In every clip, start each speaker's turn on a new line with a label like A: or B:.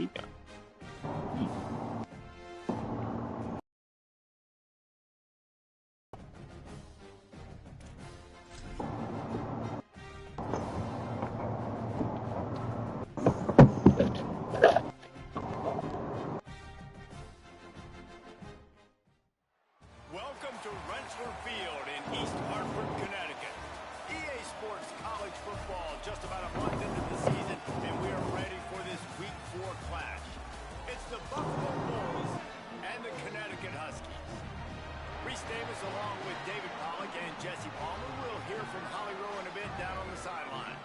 A: got.
B: Welcome to Rensselaer Field in East Hartford, Connecticut. EA Sports College Football just about a month into the season, and we are ready for this Week 4 clash. It's the Buffalo Bulls and the Connecticut Huskies. Reese Davis along with David Pollack and Jesse Palmer. We'll hear from Holly Rowe in a bit down on the sideline.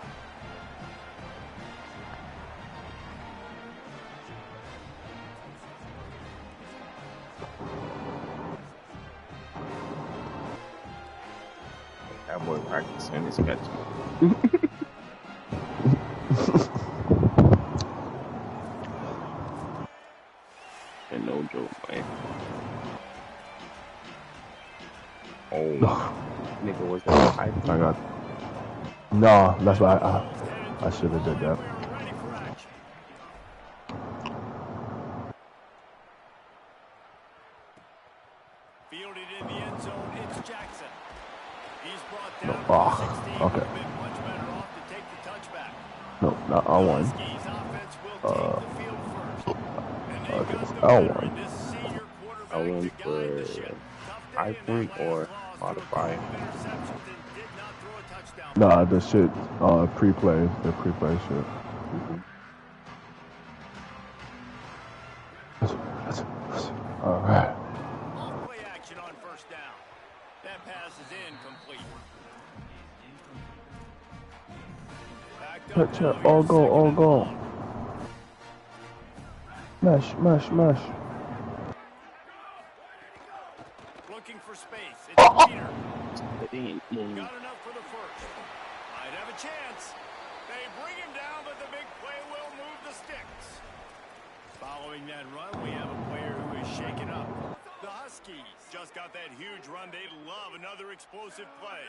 A: That boy practicing his catch. And no joke, man. Oh, nigga, was that high?
C: I got. No, that's why I should have did that.
B: Fielded in the end zone, it's Jackson. He's brought
C: No,
B: down to 16.
C: okay.
B: Much better off to take the touchback.
C: No, not L1.
B: Huskies offense will take the field first. And they've
C: Okay,
B: got
C: it's
B: the
C: L1.
B: veteran, this senior quarterback
A: L1
B: to guide the
A: for
B: ship. Tough day
A: high
B: in that
A: point
B: last
A: or
B: loss to a
A: modify?
B: couple of interceptions and did not throw a touchdown.
C: Nah, the shit, pre-play, the pre-play shit. Alright.
B: Off-play action on first down. That pass is incomplete. Backed up
C: Touch it,
B: now,
C: all
B: here's
C: go,
B: second
C: all
B: and
C: go.
B: long.
C: Mash.
B: Looking for space. It's Peter.
A: It ain't moving.
B: Got enough for the first. Might have a chance. They bring him down, but the big play will move the sticks. Following that run, we have a player who is shaken up. The Huskies just got that huge run. They love another explosive play.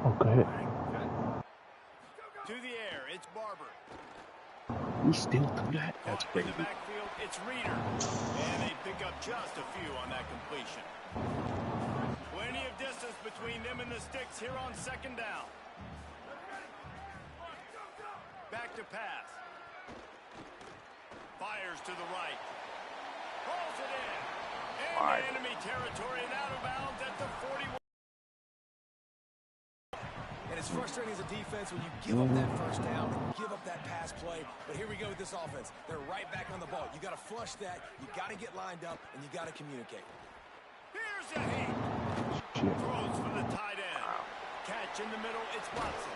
C: Okay.
B: To the air, it's Barber.
A: We still do that? That's
B: In
A: crazy.
B: the backfield, it's Reeder. And they pick up just a few on that completion. Plenty of distance between them and the sticks here on second down. Back to pass. Fires to the right. Rolls it in.
A: Wide.
B: In enemy territory and out of bounds at the 41.
D: And it's frustrating as a defense when you give up that first down, give up that pass play. But here we go with this offense. They're right back on the ball. You got to flush that. You got to get lined up, and you got to communicate.
B: Here's a heat. Throws for the tight end. Catch in the middle. It's Watson.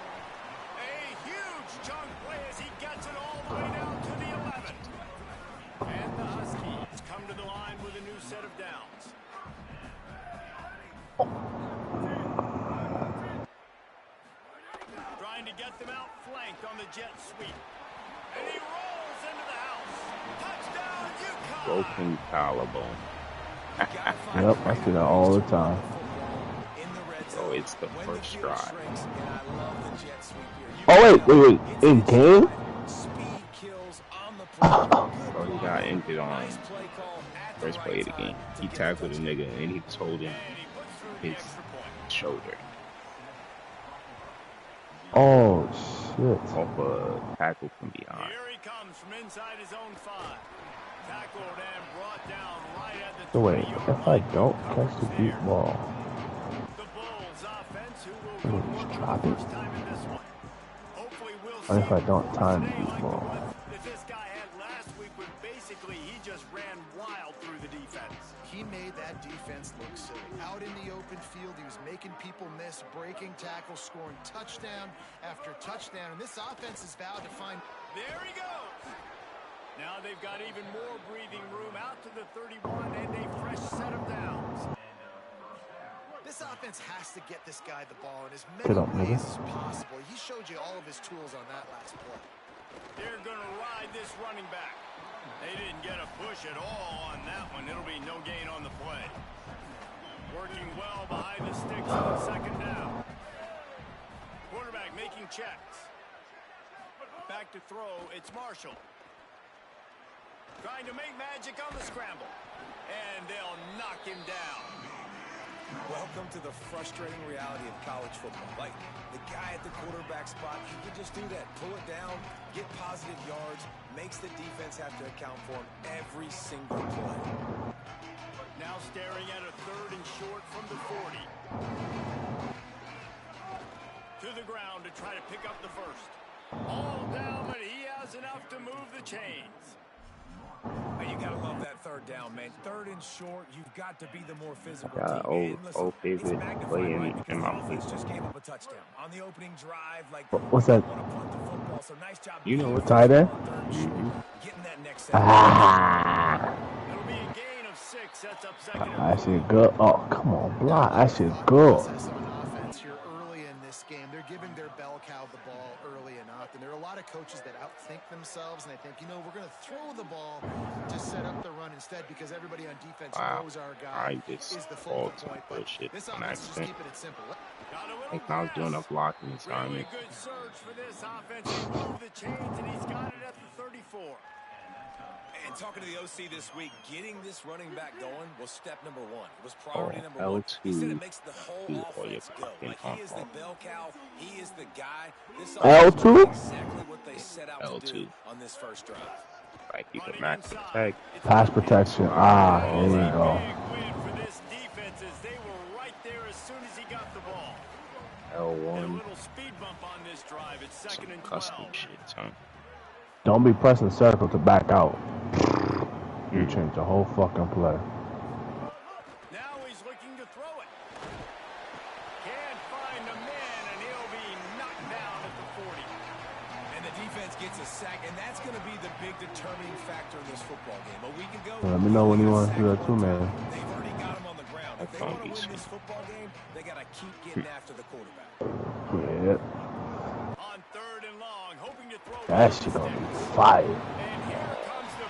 B: A huge chunk play as he gets it all the way down to the 11. And the Huskies come to the line with a new set of downs. Trying to get them out flanked on the jet sweep. And he rolls into the house. Touchdown, UConn!
A: Broken collarbone.
C: Yep, I see that all the time.
A: Bro, it's the first drive.
C: Oh wait, in game?
A: Bro, he got injured on first play of the game. He tackled a nigga and he was holding his shoulder.
C: Oh shit.
A: Off a tackle from behind.
B: Here he comes from inside his own 5. Tackled and brought down right at the
C: So wait,
B: 20-yard
C: if I
B: line.
C: don't catch the deep ball,
B: The Bulls offense who will go to work
C: drop
B: for the
C: it.
B: first time in this one. Hopefully we'll
C: or if
B: see
C: I don't time the
B: today
C: deep
B: like the
C: ball.
B: one that this guy had last week when basically he just ran wild through the defense.
E: He made that defense look silly. Out in the open field, he was making people miss, breaking tackles, scoring touchdown after touchdown. And this offense is vowed to find...
B: There he goes. Now they've got even more breathing room out to the 31 and a fresh set of downs.
E: This offense has to get this guy the ball in as
C: Get
E: many
C: up, nigga.
E: ways as possible. He showed you all of his tools on that last play.
B: They're going to ride this running back. They didn't get a push at all on that one. It'll be no gain on the play. Working well behind the sticks on second down. Quarterback making checks. back to throw. It's Marshall. Trying to make magic on the scramble. And they'll knock him down.
D: Welcome to the frustrating reality of college football. Like, the guy at the quarterback spot, he can just do that. Pull it down, get positive yards, makes the defense have to account for him every single play.
B: Now staring at a 3rd and short from the 40. To the ground to try to pick up the first. All down, but he has enough to move the chains.
D: And you gotta love that 3rd down, man. 3rd and short, you've got to be the more physical
A: Got
D: team.
A: old favorite play in my
D: Offense
A: place.
D: just gave up a touchdown on the opening drive. Like,
C: What's that?
D: want to punt the football, so nice job.
A: You know what?
C: Tight end?
D: Getting that next set.
C: Ah,
B: It'll be a gain of 6. Sets up 2nd and
C: that shit good. Oh, come on, block. That shit good.
E: Process on offense here early in this game. They're giving their bell cow the ball early and often. There are a lot of coaches that outthink themselves, and they think, you know, we're going to throw the ball to set up the run instead because everybody on defense knows our guy is the focal point. But
A: bullshit
E: this
A: on
E: offense is just
A: accident.
E: keeping it simple.
A: I think I was doing a blocking assignment.
B: really good surge for this offense. He moved the chains, and he's got it at the 34.
D: And talking to the OC this week, getting this running back going was step number 1. It was priority number 1. He said it makes the whole offense go. Like, he is the bell cow. He is the guy. This offense
C: L2?
D: is exactly what they set out to do on this first drive.
A: Like you can max protect.
C: Pass protection. Ah, there you go.
B: Big win for this defense as they were right there as soon as he got the ball. And a
A: L1.
B: little speed bump on this drive. It's 2nd and 12.
A: Custom shit, son.
C: Don't be pressing circle to back out. You change the whole fucking play.
B: Now he's looking to throw it. Can't find the man, and he'll be knocked down at the 40.
D: And the defense gets a sack, and that's going to be the big determining factor in this football game. A week ago,
C: Let me know when you want to do that too, man.
D: they've already got him on the ground. If they want to win this football game, they got to keep getting after the quarterback.
C: Yeah,
B: On 3rd and long, hoping to throw
C: that shit gonna be fire.
B: And here comes the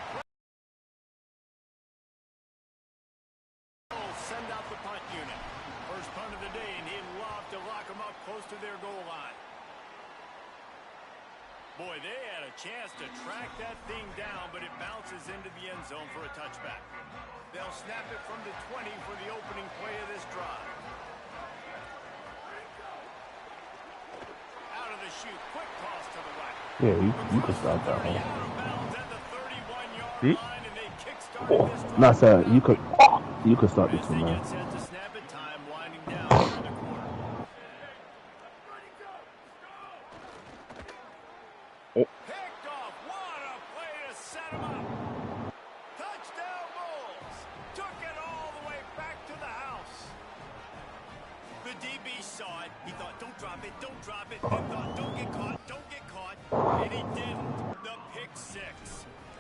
B: send out the punt unit. First punt of the day, and he'd love to lock them up close to their goal line. Boy, they had a chance to track that thing down, but it bounces into the end zone for a touchback. They'll snap it from the 20 for the opening play of this drive. Out of the chute, quick toss to the right.
C: Yeah, you can start that one.
B: Out of bounds at the 31-yard line, and they kick-started
C: Oh,
B: this drive.
C: not saying you could start this
B: As
C: one,
B: they
C: man.
B: get set to snap it, time winding down here in the quarter. Picked off. What a play to set him up. Touchdown Bulls. Took it all the way back to the house. The DB saw it. He thought, don't drop it, don't drop it. He thought, don't get caught, don't get caught. And he didn't. The pick 6.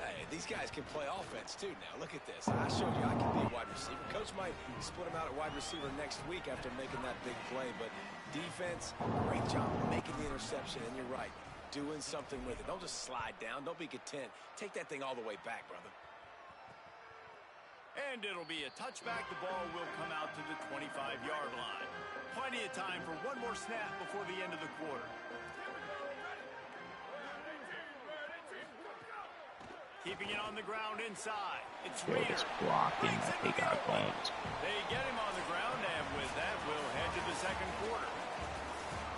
D: Hey, these guys can play offense too now. Look at this. I showed you I can be a wide receiver. Coach might split him out at wide receiver next week after making that big play. But defense, great job making the interception. And you're right, doing something with it. Don't just slide down. Don't be content. Take that thing all the way back, brother.
B: And it'll be a touchback. The ball will come out to the 25-yard line. Plenty of time for one more snap before the end of the quarter. Keeping it on the ground inside. It's
A: Yo,
B: Reader.
A: this blocking that they got going.
B: They get him on the ground, and with that, we'll head to the second quarter.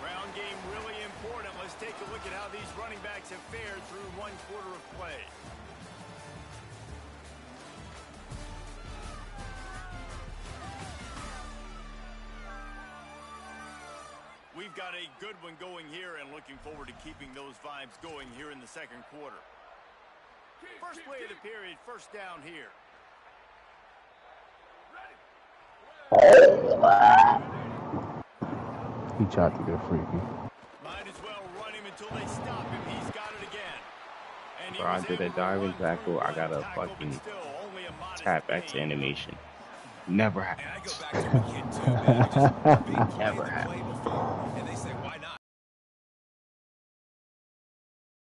B: Ground game really important. Let's take a look at how these running backs have fared through one quarter of play. We've got a good one going here, and looking forward to keeping those vibes going here in the second quarter. First play of the period, first down here.
C: He tried to get freaky.
B: Might as well run him until they stop him. He's got it again. And he
A: Bro, I
B: was
A: did a
B: able to
A: diving
B: run through
A: tackle. I got
B: one
A: a
B: tackle, but
A: fucking
B: still only a modest
A: tap back to
B: gain.
A: animation. Never
D: And I go
A: happens.
D: back to a kid too, man. Just a big play
A: Never
D: the play before, and they say, why not?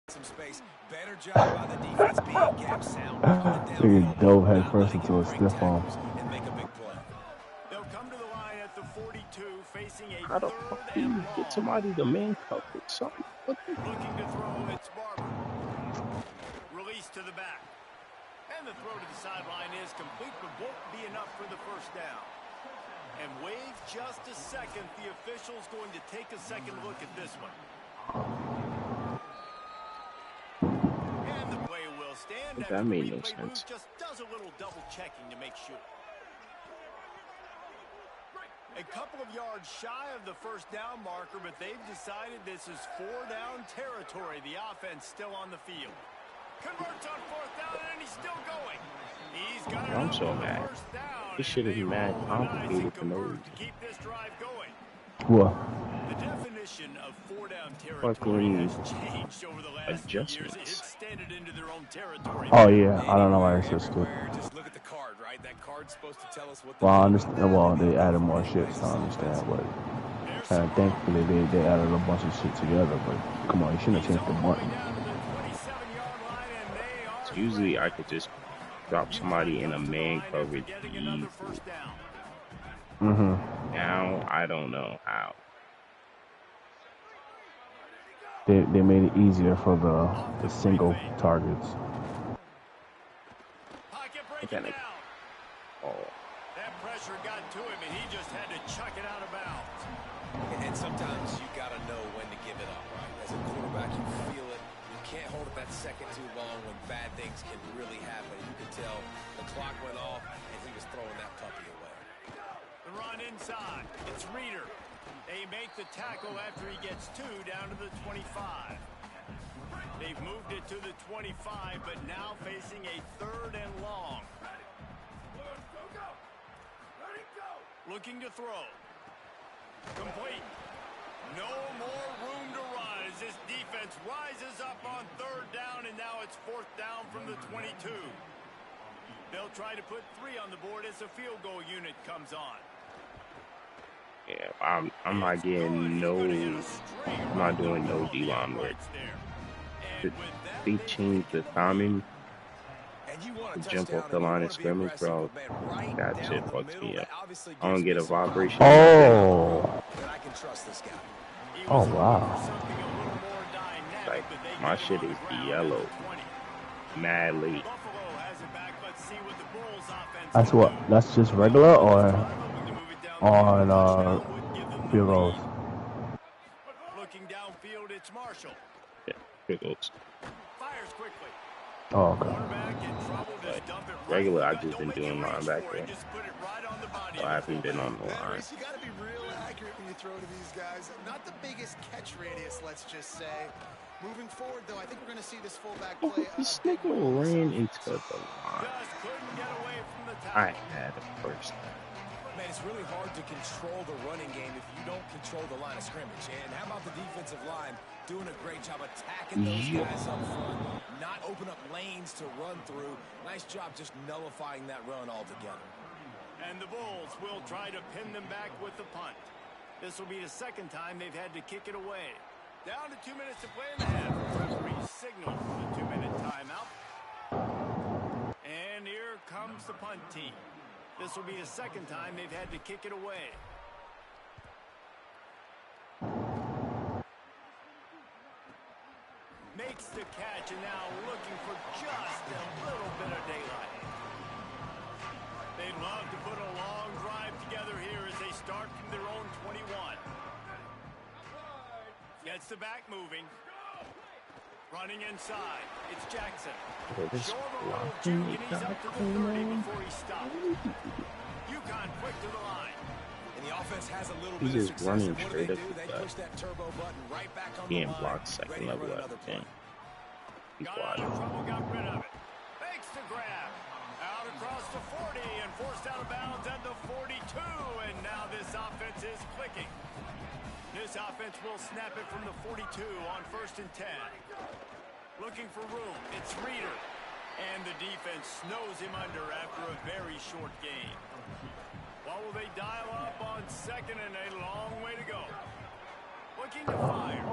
D: Some space. Better job by the defense being gap sound. Coming
C: Nigga dove head first into a stiff arm.
D: And make a big play.
B: They'll come to the line at the 42, facing a
A: How the fuck do you get somebody to man cover something? What the
B: Looking to throw, it's Barber. Release to the back. And the throw to the sideline is complete, but won't be enough for the first down. And wait just a second. The official's going to take a second look at this one. And the play will stand after
A: that
B: the
A: made no
B: replay booth
A: sense.
B: just does a little double checking to make sure. A couple of yards shy of the first down marker, but they've decided this is 4-down territory. The offense still on the field. Converts on 4th down, and he's still going. He's got
A: I'm
B: enough
A: so
B: for the
A: mad.
B: first down,
A: This shit
B: and
A: is
B: they
A: mad
B: roll the dice
A: complicated
B: and
A: for no
B: convert
A: reason.
B: to keep this drive going.
C: What?
B: The definition of 4-down territory
A: Fucking
B: has changed over the last few years.
A: adjustments.
B: It's extended into their own territory.
C: Oh yeah, I don't know why
D: Anywhere,
C: it's so stupid.
D: everywhere, just look at the card, right? That card's supposed to tell us what the
C: Well, I
D: number
C: understand.
D: is.
C: Well, they added more shit, so I understand. But thankfully, they added a bunch of shit together. But come on, you shouldn't have changed the button.
A: Usually I could just drop somebody in a man coverage easily. Now I don't know how.
C: They made it easier for the single targets.
A: Look at it. Oh,
B: That pressure got to him, and he just had to chuck it out of bounds.
D: And sometimes you got to know when to give it up, right? As a quarterback, you feel it. You can't hold it that second too long when bad things can really happen. You could tell the clock went off, and he was throwing that puppy away.
B: The run inside. It's Reeder. They make the tackle after he gets 2 down to the 25. They've moved it to the 25, but now facing a 3rd and long. Looking to throw. Complete. No more room to run as this defense rises up on 3rd down, and now it's 4th down from the 22. They'll try to put 3 on the board as the field goal unit comes on.
A: yeah, I'm not getting no. I'm not doing no D-line work. They changed the timing to jump off the line of scrimmage, bro. That shit fucks me up. I don't get a vibration.
C: Oh.
B: Oh,
C: wow.
A: Like, my shit is yellow. Mad late.
C: That's what. That's just regular or on field goals.
B: Looking downfield, it's Marshall.
A: Yeah, field goals.
B: Fires quickly.
C: Oh, okay.
B: Quarterback in trouble, just dump it right.
A: Regular, I just been doing linebacker.
B: Just put it right on the body.
A: So I haven't been on the line.
E: You got to be real accurate when you throw to these guys. Not the biggest catch radius, let's just say. Moving forward, though, I think we're going to see this fullback play.
A: This nigga ran into the line.
B: Just couldn't get away from the
A: I
B: tackle.
A: had it first.
D: Man, it's really hard to control the running game if you don't control the line of scrimmage. And how about the defensive line doing a great job attacking those guys up front, not open up lanes to run through. Nice job just nullifying that run altogether.
B: And the Bulls will try to pin them back with the punt. This will be the 2nd time they've had to kick it away. Down to 2 minutes to play in the half. Referee signal for the 2-minute timeout. And here comes the punt team. This will be the 2nd time they've had to kick it away. Makes the catch and now looking for just a little bit of daylight. They'd love to put a long drive together here as they start from their own 21. Gets the back moving. Running inside. It's Jackson. Short of a little juke, and he's up to the 30 before he stops. UConn quick to the line.
D: And the offense has a little
A: He's
D: bit of
A: just
D: success.
A: running
D: And what
A: straight
D: do?
A: up the
D: They
A: gut.
D: push that turbo button right back on
A: Being
D: the line.
A: blocked second
D: ready to
A: level
D: run
A: at
D: another
A: the
D: play.
A: game. He's
B: Got out
A: wide.
B: of trouble, got rid of it. Fakes the grab. Out across the 40 and forced out of bounds at the 42. And now this offense is clicking. This offense will snap it from the 42 on 1st and 10. Looking for room. It's Reeder. And the defense snows him under after a very short game. What will they dial up on 2nd and a long way to go? Looking to fire.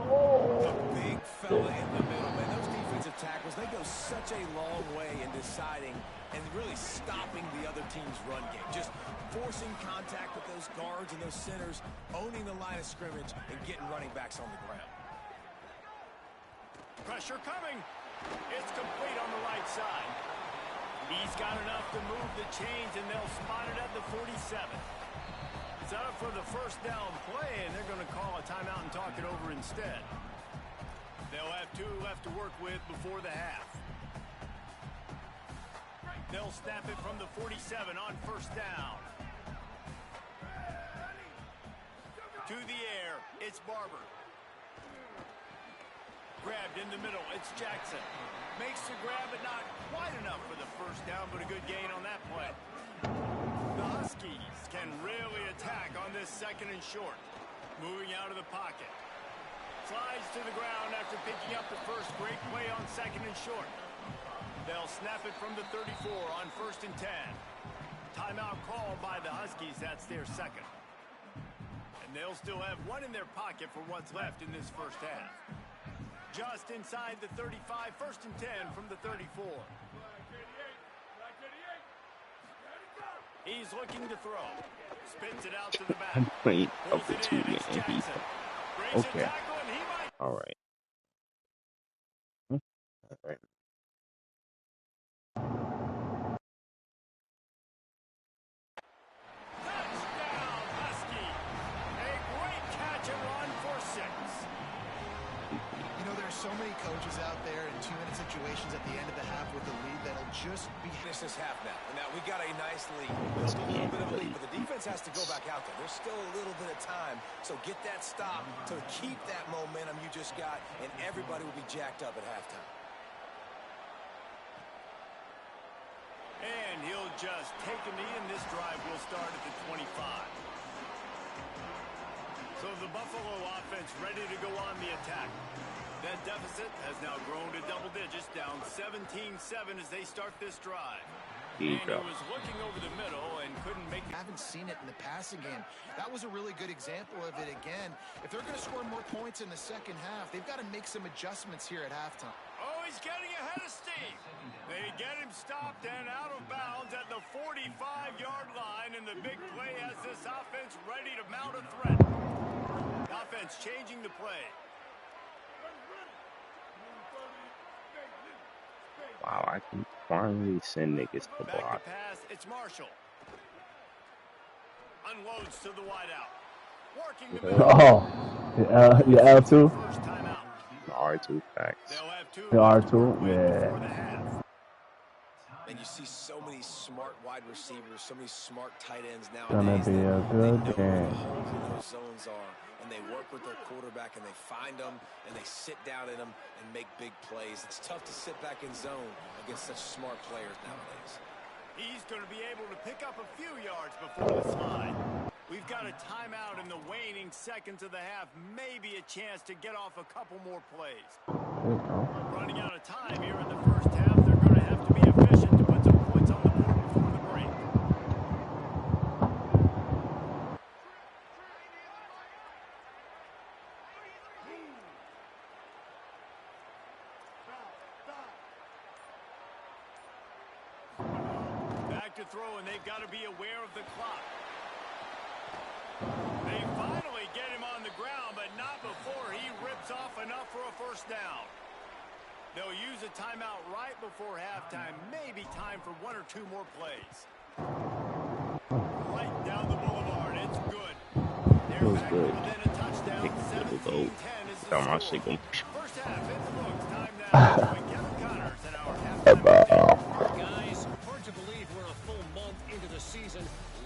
D: The big fella in the middle, man. Those defensive tackles, they go such a long way in deciding and really stopping the other team's run game. Just forcing contact with those guards and those centers, owning the line of scrimmage, and getting running backs on the ground.
B: Pressure coming. It's complete on the right side. He's got enough to move the chains, and they'll spot it at the 47. Set up for the first down play, and they're going to call a timeout and talk it over instead. They'll have 2 left to work with before the half. They'll snap it from the 47 on first down. To the air, it's Barber. Grabbed in the middle, it's Jackson. Makes the grab, but not quite enough for the first down, but a good gain on that play. The Huskies can really attack on this second and short. Moving out of the pocket. Slides to the ground after picking up the first. Great play on second and short. They'll snap it from the 34 on first and 10. Timeout called by the Huskies. That's their second. And they'll still have 1 in their pocket for what's left in this first half. Just inside the 35, first and 10 from the 34. He's looking to throw. Spins it out to the back.
A: I'm playing up the 2 man. Okay. All right. All right.
B: Touchdown, Husky. A great catch and run for 6.
E: You know, there's so many coaches out there in 2-minute situations at the end of the half with the lead that'll just be...
D: Finish this half now. Now, we got a nice lead. Built a little bit of a lead, but the defense has to go back out there. There's still a little bit of time, so get that stop to keep that momentum you just got, and everybody will be jacked up at halftime.
B: And he'll just take a knee, and this drive will start at the 25. So the Buffalo offense ready to go on the attack. That deficit has now grown to double digits, down 17-7 as they start this drive. And he was looking over the middle and couldn't make it.
E: I haven't seen it in the passing game. That was a really good example of it again. If they're going to score more points in the second half, they've got to make some adjustments here at halftime.
B: Oh, he's getting ahead of steam. They get him stopped and out of bounds at the 45-yard line, and the big play has this offense ready to mount a threat. Offense changing the play.
A: Wow, I can finally send niggas to
B: Back
A: block.
B: to pass, it's Marshall. Unloads to the wideout. Working the middle.
C: Oh, yeah, L2.
B: First timeout.
A: R2 facts.
B: They'll have 2
C: The
B: left to
C: R2,
B: work with before the
C: yeah.
B: half.
D: And you see so many smart wide receivers, so many smart tight ends
C: Gonna
D: nowadays.
C: be a
D: They know
C: good
D: where
C: game.
D: the holes in those zones are, and they work with their quarterback, and they find them, and they sit down in them and make big plays. It's tough to sit back in zone against such smart players nowadays.
B: He's going to be able to pick up a few yards before the slide. We've got a timeout in the waning seconds of the half. Maybe a chance to get off a couple more plays.
C: There you go.
B: Running out of time here in the first half. They're going to have to be efficient to put some points on the board before the break. Back to throw, and they've got to be aware of the clock. They finally get him on the ground, but not before he rips off enough for a first down. They'll use a timeout right before halftime. Maybe time for 1 or 2 more plays. Right down the boulevard. It's good. They're
A: Feels
B: back
A: good.
B: within a touchdown.
A: Pick the
B: 17-10
A: goal.
B: is the
A: Down my
B: score.
A: signal.
B: First half in the books. Time now to join Kevin Connors and our halftime update.
F: Guys, hard to believe we're a full month into the season.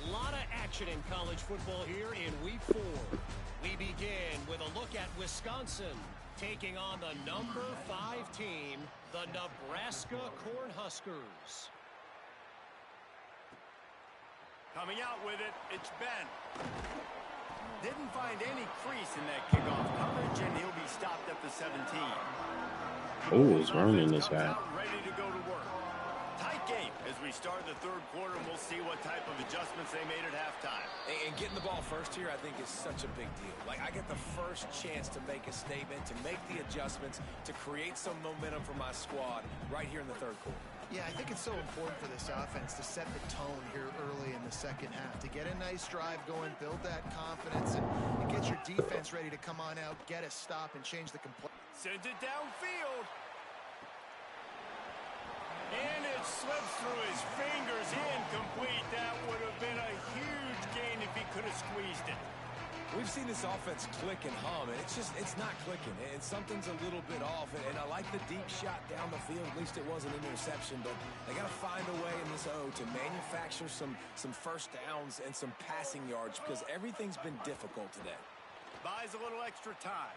F: A lot of action in college football here in Week 4. We begin with a look at Wisconsin taking on the number 5 team, the Nebraska Cornhuskers.
B: Coming out with it, it's Ben. Didn't find any crease in that kickoff coverage, and he'll be stopped at the 17.
A: Oh, it's running this
B: Comes
A: guy.
B: out ready to go to work. Tight game as we start the third quarter, and we'll see what type of adjustments they made at halftime.
D: And getting the ball first here, I think, is such a big deal. Like, I get the first chance to make a statement, to make the adjustments, to create some momentum for my squad right here in the third quarter.
E: Yeah, I think it's so important for this offense to set the tone here early in the second half, to get a nice drive going, build that confidence, and get your defense ready to come on out, get a stop, and change the complexity.
B: Sends it downfield. And it slips through his fingers, incomplete. That would have been a huge gain if he could have squeezed it.
D: We've seen this offense click and hum, and it's not clicking. And something's a little bit off. And I like the deep shot down the field. At least it wasn't an interception. But they got to find a way in this O to manufacture some first downs and some passing yards, because everything's been difficult today.
B: Buys a little extra time.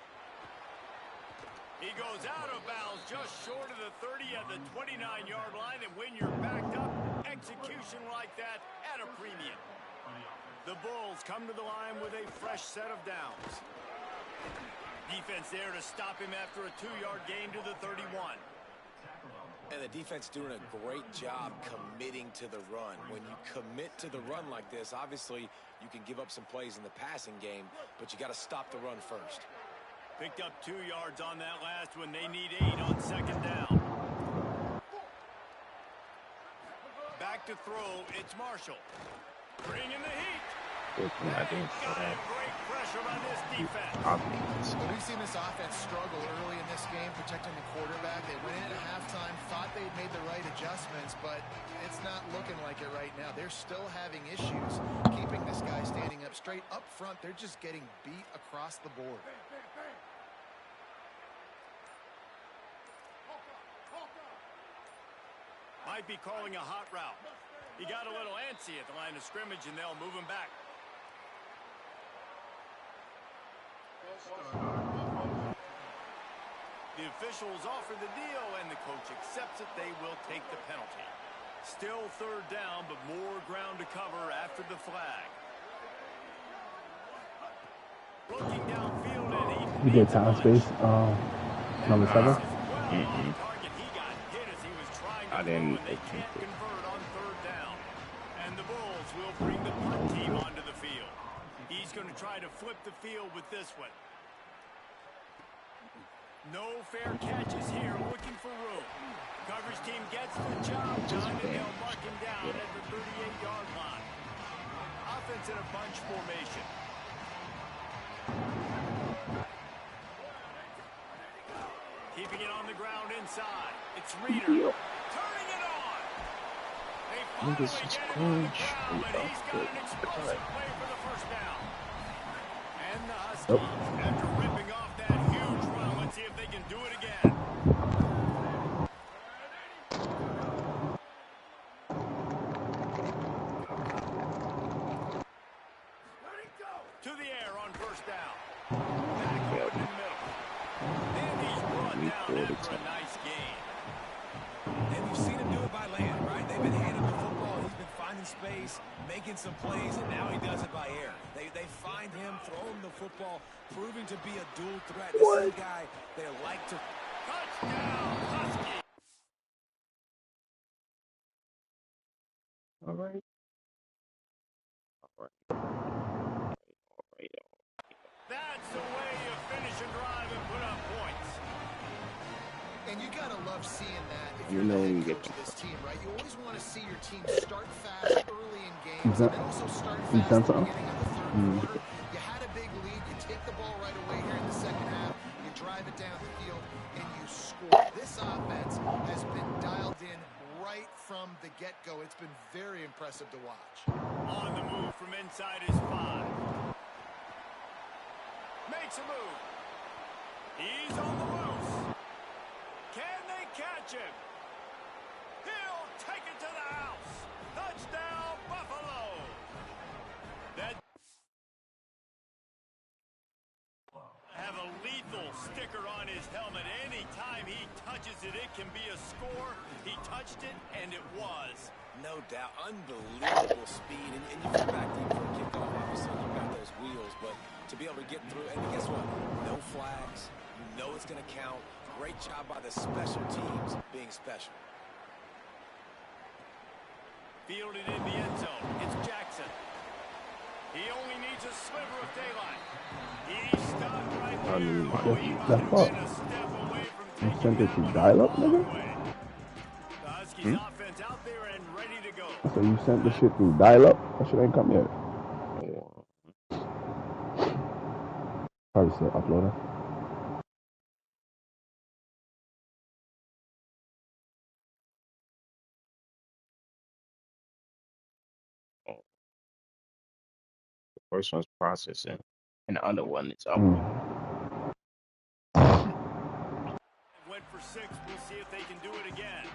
B: He goes out of bounds just short of the 30 at the 29-yard line. And when you're backed up, execution like that at a premium. The Bulls come to the line with a fresh set of downs. Defense there to stop him after a 2-yard gain to the 31.
D: And the defense doing a great job committing to the run. When you commit to the run like this, obviously you can give up some plays in the passing game, but you got to stop the run first.
B: Picked up 2 yards on that last one. They need 8 on second down. Back to throw. It's Marshall. Bringing the heat.
A: I think
B: Great pressure on this defense.
E: Well, we've seen this offense struggle early in this game, protecting the quarterback. They went in at halftime, thought they'd made the right adjustments, but it's not looking like it right now. They're still having issues keeping this guy standing up straight. Up front, they're just getting beat across the board.
B: Might be calling a hot route. He got a little antsy at the line of scrimmage, and they'll move him back. The officials offer the deal, and the coach accepts it. They will take the penalty. Still third down, but more ground to cover after the flag. Looking downfield, and
C: You did time space, number 7.
A: I didn't.
B: Convert on third down. And the Bulls will bring the punt team onto the field. He's going to try to flip the field with this one. No fair catches here, looking for room. Coverage team gets the job done, and they'll mark him down at the 38-yard line. Offense in a bunch formation. Keeping it on the ground inside. It's Reader. Turning it on. They finally get it on the ground, and he's got an explosive play for the first down. And the Huskies, after ripping off that huge run, let's see if they can do it again. To the air on first down. Back up the middle. And he's brought down after a nice gain.
D: And we've seen him do it by land, right? They've been handing the football. He's been finding space, making some plays, and now he does it by air. They find him, throw him the football, proving to be a dual threat. This is a guy they like to...
B: Touchdown, Husky.
A: All right.
B: That's the way you finish a drive and put up points.
E: And you gotta love seeing that if
A: You
E: you're
A: know
E: the
A: when you
E: head
A: get
E: coach of this team, right? You always want to see your team start fast early in games,
C: that-
E: and then also start
C: you
E: fast
C: done
E: at the
C: something?
E: beginning of the third quarter. You had a big lead, you take the ball right away here in the second half, you drive it down the field, and you score. This offense has been dialed in right from the get-go. It's been very impressive to watch.
B: On the move from inside his 5. Makes a move. He's on the loose. Can they catch him? He'll take it to the house. Touchdown, Buffalo. That have a lethal sticker on his helmet. Anytime he touches it, it can be a score. He touched it, and it was.
D: No doubt. Unbelievable speed. And you come back deep for a kickoff. Obviously, you've got those wheels. But to be able to get through, and guess what? No flags. You know it's going to count. Great job by the special teams being special.
B: Fielded in the end zone. It's Jackson. He only needs a sliver of daylight. He's stopped right
A: I
B: there.
A: need my
B: Oh, he
A: D.
B: might
C: The
B: have
C: fuck?
B: been a step away from
C: You
B: taking
C: sent it
B: that
C: to
B: one a
C: dial up,
B: long
C: nigga?
B: way. The Huskies
A: Hmm?
B: offense out there and ready to go.
C: So you sent the shit through dial up? That shit ain't come yet. Probably said uploader.
A: The first one's processing, and the other one is uploading.
B: Went for 6. We'll see if they can do it again.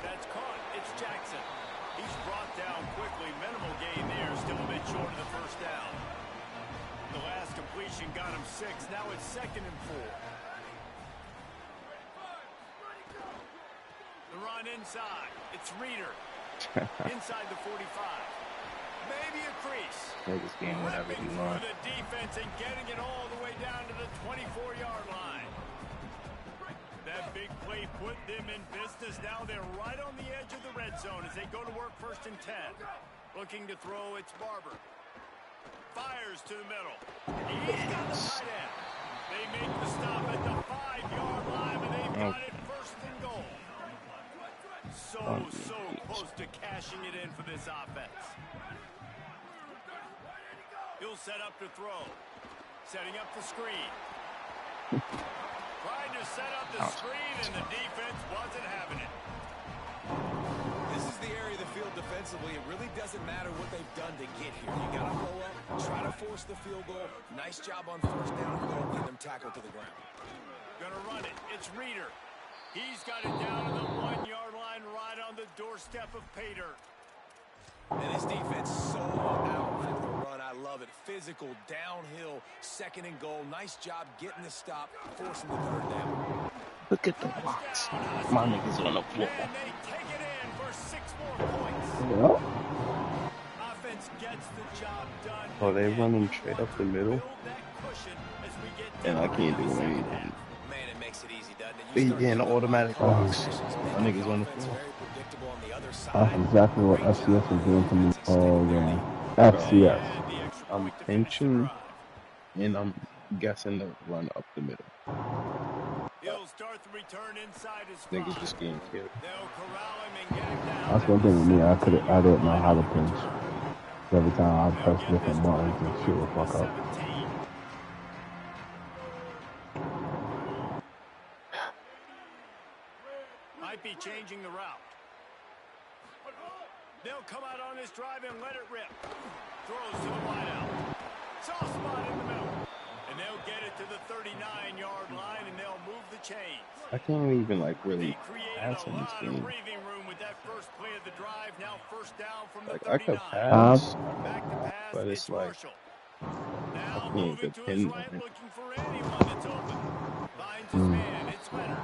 B: That's caught. It's Jackson. He's brought down quickly. Minimal gain there. Still a bit short of the first down. The last completion got him 6. Now it's 2nd and 4. The run inside. It's Reeder. Inside the 45. Maybe a crease.
A: Niggas getting whatever
B: Ripping
A: he
B: through
A: wants.
B: the defense and getting it all the way down to the 24-yard line. That big play put them in business. Now they're right on the edge of the red zone as they go to work 1st and 10. Looking to throw, it's Barber. Fires to the middle. He's got the tight end. They make the stop at the 5-yard line, and they've got it 1st and goal. So close to cashing it in for this offense. He'll set up to throw. Setting up the screen. Trying to set up the screen, and the defense wasn't having it.
D: This is the area of the field defensively. It really doesn't matter what they've done to get here. You got to blow up, try to force the field goal. Nice job on 1st down and goal, get them tackled to the ground.
B: Gonna run it. It's Reeder. He's got it down to the 1-yard line, right on the doorstep of Pater.
D: And his defense so out for the run. I love it. Physical, downhill, 2nd and goal. Nice job getting the stop, forcing the 3rd down.
A: Look at the box. My niggas on the floor.
B: And they take it in for 6 more points.
C: Yeah.
B: Offense gets the job done.
A: Oh, they
B: Again,
A: running
B: you
A: straight
B: want
A: up the
B: to
A: middle,
B: build that cushion as we get
A: and I
B: deeper
A: can't
B: into
A: do
B: the second
A: anything.
B: half.
D: Man, it makes it easy, doesn't it?
A: They
D: You start
A: getting
D: giving up
A: automatic
D: on
A: box.
D: possessions,
A: My
D: making
A: niggas
D: the
A: on the
D: offense
A: floor.
D: very predictable on the other
C: That's
D: side.
C: exactly what
D: Great
C: FCS
D: job
C: is doing to me.
D: extending
C: FCS.
B: And the extra
A: I'm
B: point to finish the
A: pinching,
B: drive.
A: and I'm guessing to run up the middle.
B: He'll start the return inside his
A: Niggas
B: 5.
A: just getting killed.
B: They'll corral him and get him down.
C: That's one thing with me. I didn't know how to pinch. Every time I press different buttons and shit will fuck up.
B: 17. Might be changing the route. They'll come out on this drive and let it rip. Throws to the wideout. Soft spot in the middle. And they'll get it to the 39-yard line, and they'll move the chains.
A: I can't even like
B: They
A: really
B: created
A: pass
B: a
A: in this
B: lot of
A: game.
B: breathing room with that first play of the drive. Now 1st down from the
A: Like
B: 39.
A: I could pass,
B: Back to pass,
A: but it's like
B: Marshall.
A: I
B: Now
A: can't
B: moving to his
A: depend on
B: right,
A: it.
B: looking for anyone that's open. Finds his man. It's Leonard.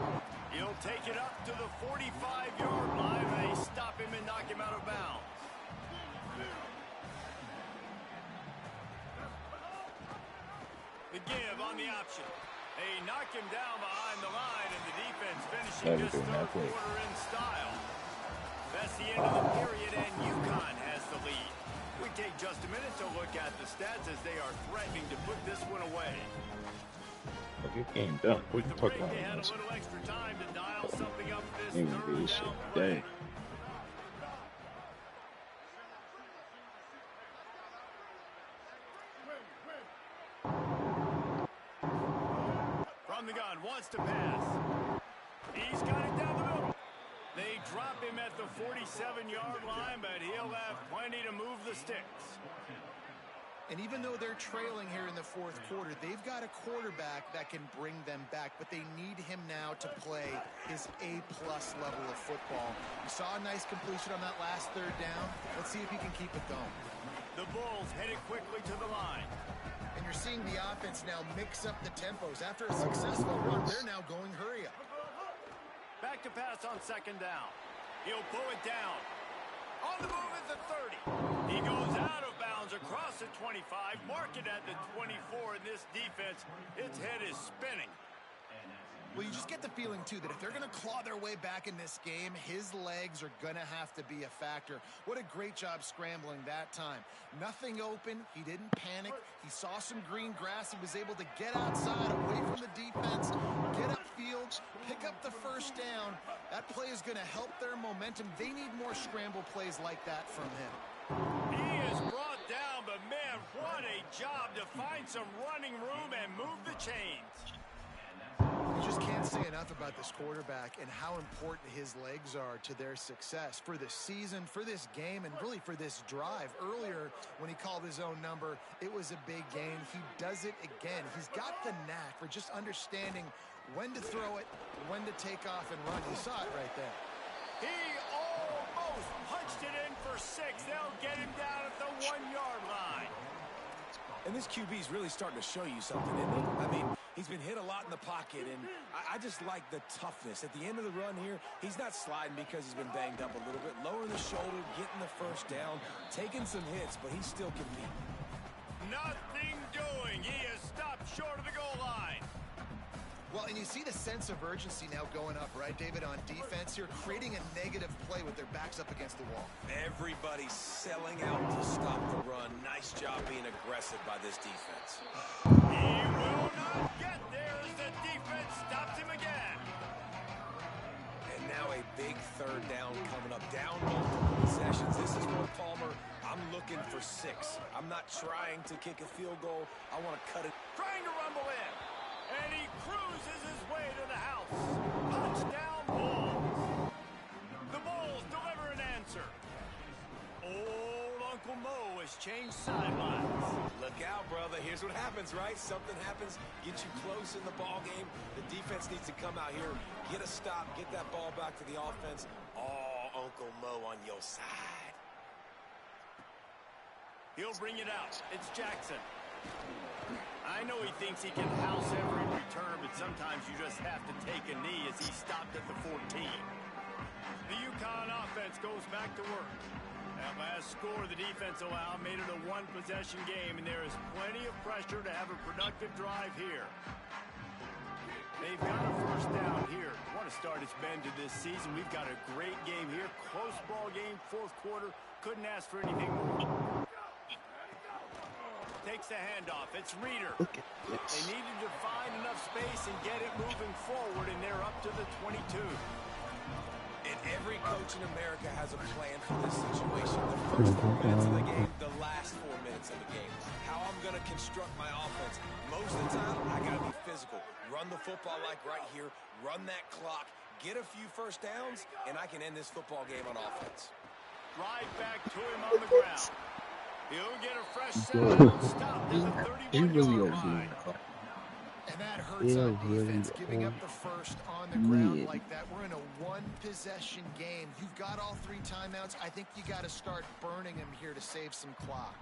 B: He'll take it up to the 45-yard line. They stop him and knock him out of bounds. The give on the option. They knock him down behind the line, and the defense finishing
A: Never
B: this
A: doing that
B: 3rd
A: play.
B: quarter in style. That's the end of the period, and UConn has the lead. We take just a minute to look at the stats as they are threatening to put this one away.
A: Like it game done. What you
B: With the
A: talking
B: break,
A: about?
B: they had a
A: This?
B: little extra time to dial something up for this
A: Ain't gonna do
B: 3rd
A: this shit
B: down
A: today.
B: play. From the gun, wants to pass. He's got it down the middle. They drop him at the 47-yard line, but he'll have plenty to move the sticks.
E: And even though they're trailing here in the 4th quarter, they've got a quarterback that can bring them back, but they need him now to play his A-plus level of football. We saw a nice completion on that last 3rd down. Let's see if he can keep it going.
B: The Bulls headed quickly to the line.
E: And you're seeing the offense now mix up the tempos. After a successful run, they're now going hurry up.
B: Back to pass on 2nd down. He'll pull it down. On the move at the 30. He goes out of bounds across the 25. Mark it at the 24. And this defense, its head is spinning.
E: Well, you just get the feeling, too, that if they're going to claw their way back in this game, his legs are going to have to be a factor. What a great job scrambling that time. Nothing open. He didn't panic. He saw some green grass. He was able to get outside, away from the defense, get upfield, pick up the first down. That play is going to help their momentum. They need more scramble plays like that from him.
B: He is brought down, but man, what a job to find some running room and move the chains.
E: You just can't say enough about this quarterback and how important his legs are to their success for the season, for this game, and really for this drive. Earlier, when he called his own number, it was a big gain. He does it again. He's got the knack for just understanding when to throw it, when to take off and run. You saw it right there.
B: He almost punched it in for 6. They'll get him down at the 1-yard line.
D: And this QB is really starting to show you something, isn't he? I mean, he's been hit a lot in the pocket, and I just like the toughness. At the end of the run here, he's not sliding because he's been banged up a little bit. Lowering the shoulder, getting the first down, taking some hits, but he still can beat.
B: Nothing doing. He is stopped short of the goal line.
E: Well, and you see the sense of urgency now going up, right, David, on defense here, creating a negative play with their backs up against the wall.
D: Everybody's selling out to stop the run. Nice job being aggressive by this defense.
B: He will not get there as the defense stops him again.
D: And now a big third down coming up. Down multiple possessions. This is where Palmer, I'm looking for 6. I'm not trying to kick a field goal. I want to cut it.
B: Trying to rumble in. And he cruises his way to the house. Touchdown Bulls. The Bulls deliver an answer. Old Uncle Mo has changed sidelines.
D: Look out, brother. Here's what happens, right? Something happens, get you close in the ball game. The defense needs to come out here, get a stop, get that ball back to the offense. Oh, Uncle Mo on your side.
B: He'll bring it out. It's Jackson. I know he thinks he can house every return, but sometimes you just have to take a knee as he stopped at the 14. The UConn offense goes back to work. That last score the defense allowed made it a one-possession game, and there is plenty of pressure to have a productive drive here. They've got a first down here. What a start it's been to this season. We've got a great game here. Close ball game, fourth quarter. Couldn't ask for anything more. Takes the handoff. It's Reeder. They needed to find enough space and get it moving forward, and they're up to the 22.
D: And every coach in America has a plan for this situation. The first 4 minutes of the game, the last 4 minutes of the game. How I'm going to construct my offense. Most of the time, I got to be physical. Run the football like right here. Run that clock. Get a few first downs, and I can end this football game on offense.
B: Right back to him on the ground. He'll get a fresh set. Stopped at the 31-yard line.
E: And that hurts on defense, giving up the first on the ground like that. We're in a one-possession game. You've got all 3 timeouts. I think you got to start burning them here to save some clock.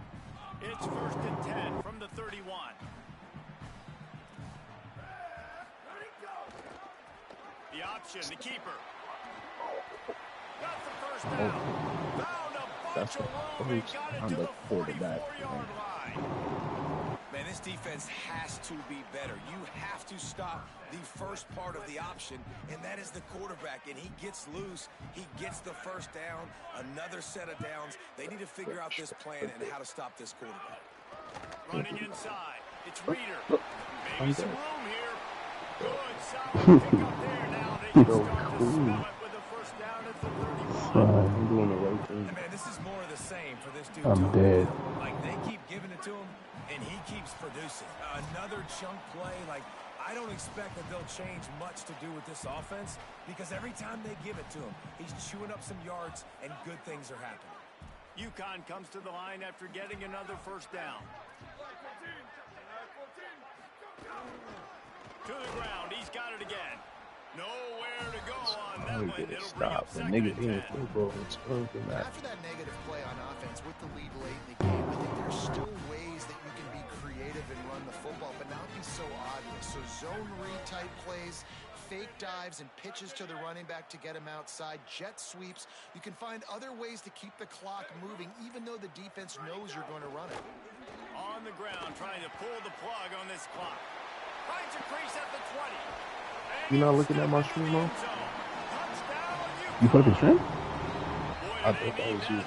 B: It's 1st and 10 from the 31. The option, the keeper. Got the first down. Found a bunch of room and got it to the 44-yard line.
D: Man, this defense has to be better. You have to stop the first part of the option, and that is the quarterback. And he gets loose. He gets the first down, another set of downs. They need to figure out this plan and how to stop this quarterback.
B: Running inside. It's Reeder. Maybe some room here. Good, solid pick up there. Now they can start to smell it with the first down at the 31.
A: I'm doing the right thing.
D: Man, this is more of the same for this dude.
C: I'm dead.
D: Like, they keep giving it to him, and he keeps producing. Another chunk play. Like, I don't expect that they'll change much to do with this offense because every time they give it to him, he's chewing up some yards, and good things are happening.
B: UConn comes to the line after getting another first down. To the ground. He's got it again. Nowhere to go on that one. It'll bring up 2nd and 10.
E: After that negative play on offense with the lead late in the game, I think there's still ways that you can be creative and run the football, but not be so obvious. So zone read type plays, fake dives, and pitches to the running back to get him outside, jet sweeps. You can find other ways to keep the clock moving, even though the defense knows you're going to run it.
B: On the ground, trying to pull the plug on this clock. Finds a crease at the 20.
A: You not looking at my stream, bro?
C: You put up your stream?
A: I thought that was you.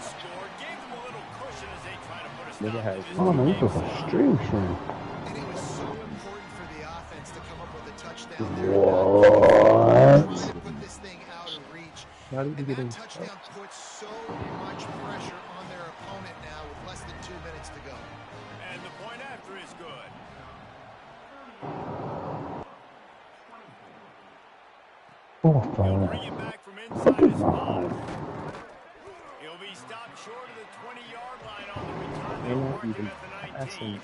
A: Nigga has
C: Oh no, you put up a stream.
E: And it was so important for the offense to come up with a touchdown there.
C: What?
E: Try to put this thing out of reach.
A: How did you
E: And
A: get
E: that
A: in?
E: touchdown puts so much pressure on their opponent now with less than 2 minutes to go.
B: And the point after is good.
C: Oh,
B: He'll bring it back from inside his spot. He'll be stopped short of the 20-yard line on the return. They'll work him at the 19.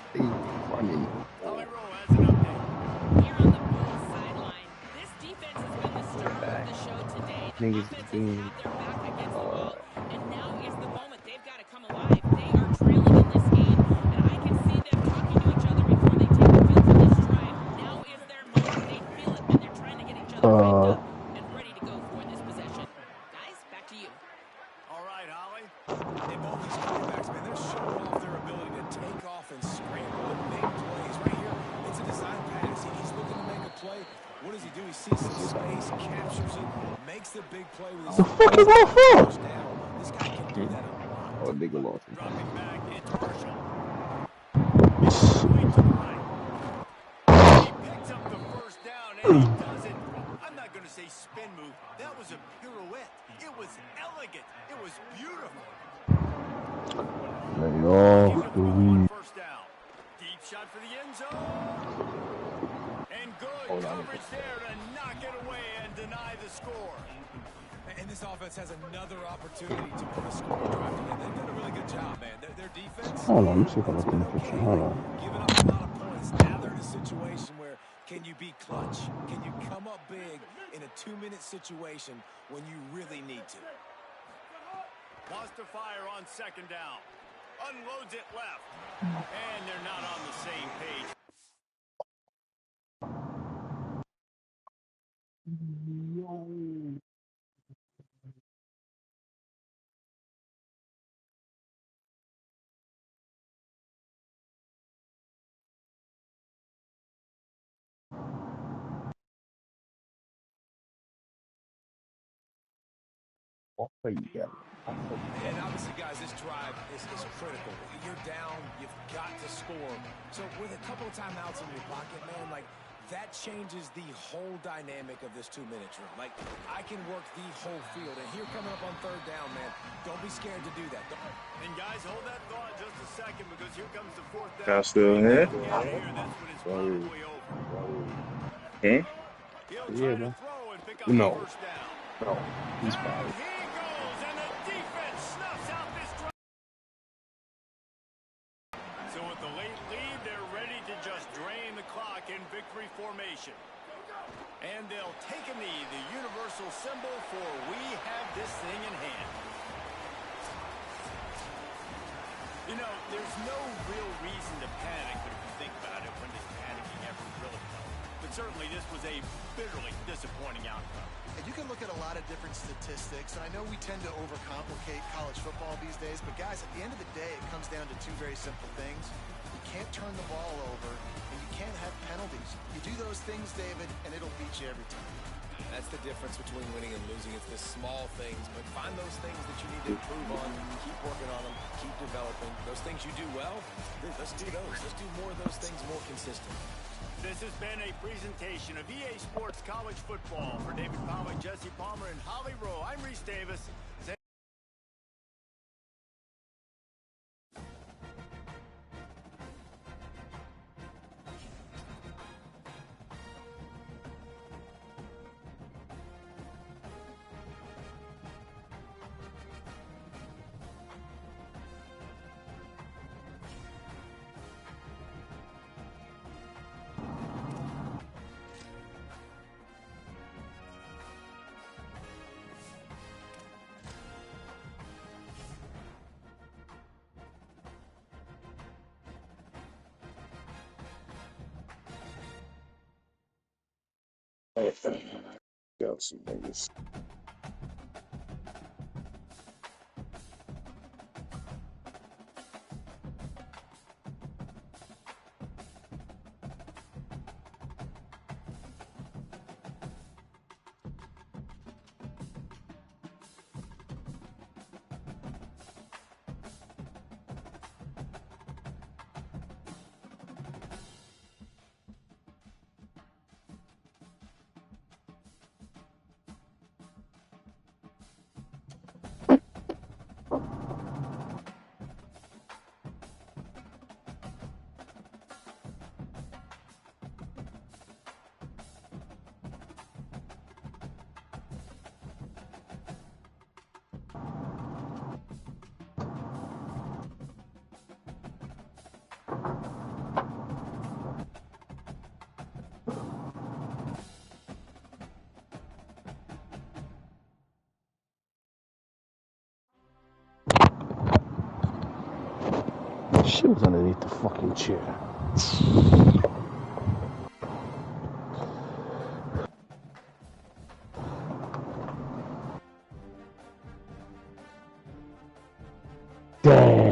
B: Holly Rowe has an update.
G: Here on the Bulls sideline, this defense has been the star of the show today. The
A: Niggas
G: offense has
A: being,
G: had their back against the wall, and now is the moment. They've got to come alive. They are trailing in this game, and I can see them talking to each other before they take the field for this drive. Now is their moment. They feel it, and they're trying to get each other hyped up and ready to go for this possession. Guys, back to you.
B: All right, Holly.
D: And both these quarterbacks, man, they're showing off their ability to take off and scramble and make plays. Right here, it's a design pass. He's looking to make a play. What does he do? He sees some space, captures it, makes the big play with his
C: the fuck is my fault?
D: down. This guy can do that a lot.
A: oh, nigga lost him.
B: Dropping back, it's Marshall. Way to the right. He picks up the first down, and he does it. I'm not going to say spin move. That was a pirouette. It was elegant. It was beautiful.
C: Lay off the weed.
B: First down. Deep shot for the end zone. And good coverage there to knock it away and deny the score.
D: And this offense has another opportunity to put a score drive together. They've done a really good job, man. Their defense.
C: Hold on, let me see if I look in the picture. Hold on.
D: Giving up a lot of points. Now they're in a situation where can you be clutch? Can you come up big in a 2-minute situation when you really need to?
B: Wants to fire on second down. Unloads it left. And they're not on the same page.
A: Oh, yeah.
D: And obviously, guys, this drive is critical. You're down, you've got to score. So with a couple of timeouts in your pocket, man, like, that changes the whole dynamic of this 2-minute drill. Like, I can work the whole field. And here coming up on third down, man, don't be scared to do that.
B: And guys, hold that thought just a second because here comes the fourth down.
A: Y'all still here?
B: That's when it's probably over.
A: Eh?
B: He'll
A: Yeah,
B: try to
A: man.
B: throw and pick up
A: No.
B: the first down.
A: No, he's fine.
B: He goes, and the defense snuffs out this drive. So with the late lead, they're ready to just drain the clock in victory formation. And they'll take a knee, the universal symbol for we have this thing in hand. You know, there's no real reason to panic, but if you think about it, when does panicking ever really help? But certainly this was a bitterly disappointing outcome.
E: And you can look at a lot of different statistics, and I know we tend to overcomplicate college football these days, but guys, at the end of the day, it comes down to two very simple things. You can't turn the ball over, and you can't have penalties. You do those things, David, and it'll beat you every time.
D: That's the difference between winning and losing. It's the small things, but find those things that you need to improve on. Keep working on them. Keep developing. Those things you do well, let's do those. Let's do more of those things more consistent.
B: This has been a presentation of EA Sports College Football. For David Pollack, Jesse Palmer, and Holly Rowe, I'm Reese Davis.
A: Got some niggas.
C: Shit was underneath the fucking chair. Damn.